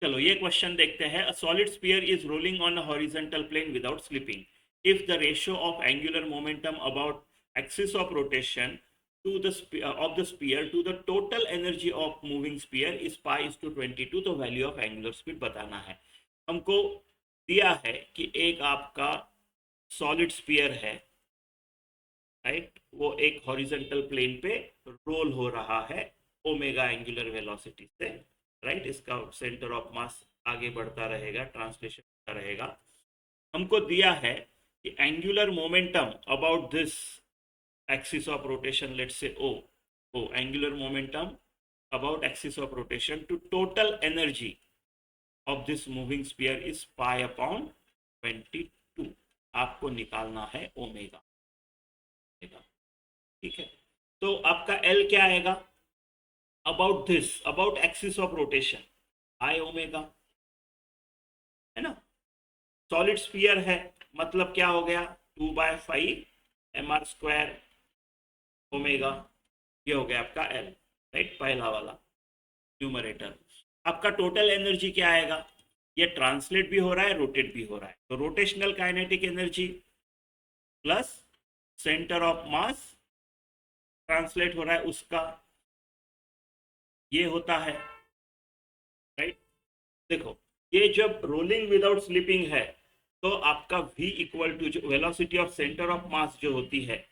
चलो ये क्वेश्चन देखते हैं. A solid sphere is rolling on a horizontal plane without slipping. If the ratio of angular momentum about axis of rotation to the of the sphere to the total energy of moving sphere is pi is to 22. तो value of angular speed बताना है. हमको दिया है कि एक आपका solid sphere है, राइट, वो एक हॉरिजॉन्टल प्लेन पे रोल हो रहा है ओमेगा एंगुलर वेलोसिटी से, राइट. इसका सेंटर ऑफ मास आगे बढ़ता रहेगा, ट्रांसलेशन होता रहेगा. हमको दिया है कि angular momentum about this axis of rotation, let's say angular momentum about axis of rotation to total energy of this moving sphere is pi upon 22. आपको निकालना है ओमेगा. ठीक है, तो आपका L क्या आएगा? About this, about axis of rotation, I omega, है ना. सॉलिड स्फीयर है, मतलब क्या हो गया? 2/5 mr स्क्वायर ओमेगा. ये हो गया आपका L, राइट, पहला वाला न्यूमरेटर. आपका टोटल एनर्जी क्या आएगा? ये ट्रांसलेट भी हो रहा है, रोटेट भी हो रहा है, तो rotational kinetic energy plus centre of mass translate हो रहा है उसका, ये होता है, राइट. देखो, ये जब रोलिंग विदाउट स्लिपिंग है तो आपका V इक्वल टू जो वेलोसिटी ऑफ सेंटर ऑफ मास जो होती है,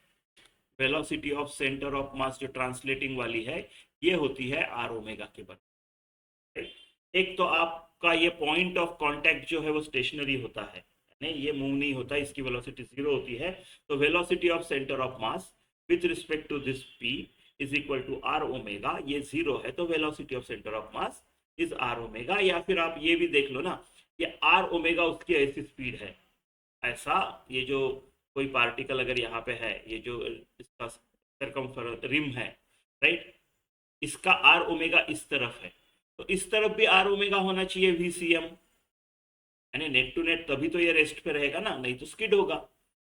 वेलोसिटी ऑफ सेंटर ऑफ मास जो ट्रांसलेटिंग वाली है, ये होती है आर ओमेगा के बराबर. एक तो आपका ये पॉइंट ऑफ कांटेक्ट जो है वो स्टेशनरी होता है, नहीं, ये मूव नहीं होता, इसकी वेलोसिटी 0 होती है. तो velocity of centre of mass with respect to this P is equal to R omega. ये 0 है तो velocity of centre of mass is R omega. या फिर आप ये भी देख लो ना, ये आर ओमेगा उसकी ऐसी स्पीड है, ऐसा, ये जो कोई पार्टिकल अगर यहाँ पे है, ये जो इसका सर्कमफेरेंस रिम है, राइट, इसका आर ओमेगा इस तरफ है, तो इस तरफ भी आर ओमेगा होना चाहिए VCM, यानी नेट टू नेट, तभी तो ये रेस्ट पे रहेगा ना, नहीं तो स्किड होगा.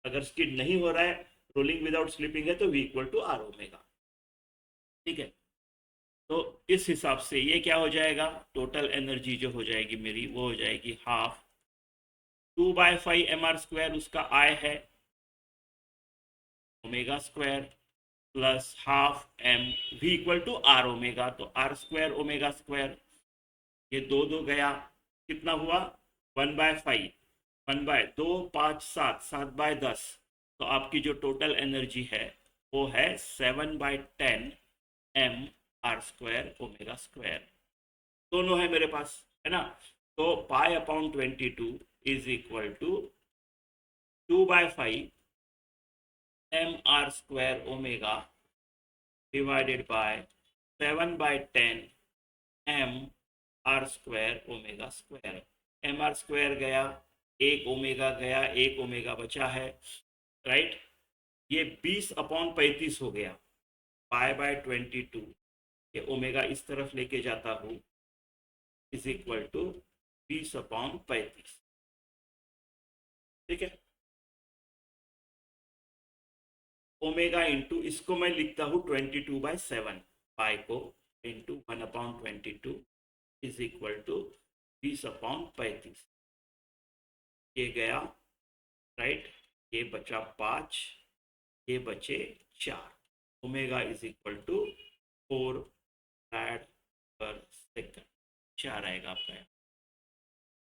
अगर स्किड नहीं हो रहा है, रोलिंग विदाउट स्लिपिंग है, तो V equal to R omega. ठीक है, तो इस हिसाब से ये क्या हो जाएगा? टोटल एनर्जी जो हो जाएगी मेरी, वो हो जाएगी हाफ 2/5 mr स्क्वायर, उसका I है omega square, plus half m V equal to R omega, तो आर स्क्वायर ओमेगा स्क्वायर, ये दो दो गया, कितना हुआ? 1/5, 1/2, 5, 7, 7/10. तो आपकी जो टोटल एनर्जी है वो है 7/10 m R square omega square. दोनों है मेरे पास, है ना. तो pi upon 22 is equal to 2/5 mr square omega divided by 7/10 m r square omega square. M R square गया, एक ओमेगा गया, एक ओमेगा बचा है, राइट. ये 20/35 हो गया. π/22, ये ओमेगा इस तरफ लेके जाता हूँ, इज इक्वल टू 20/35. ठीक है, ओमेगा इंटू, इसको मैं लिखता हूँ 22/7, पाई को इंटू 1/22 इज इक्वल टू 20/35. ये गया, राइट, ये बचा 5, ये बचे 4. Omega is equal to 4 rad per second, 4 आएगा आपका.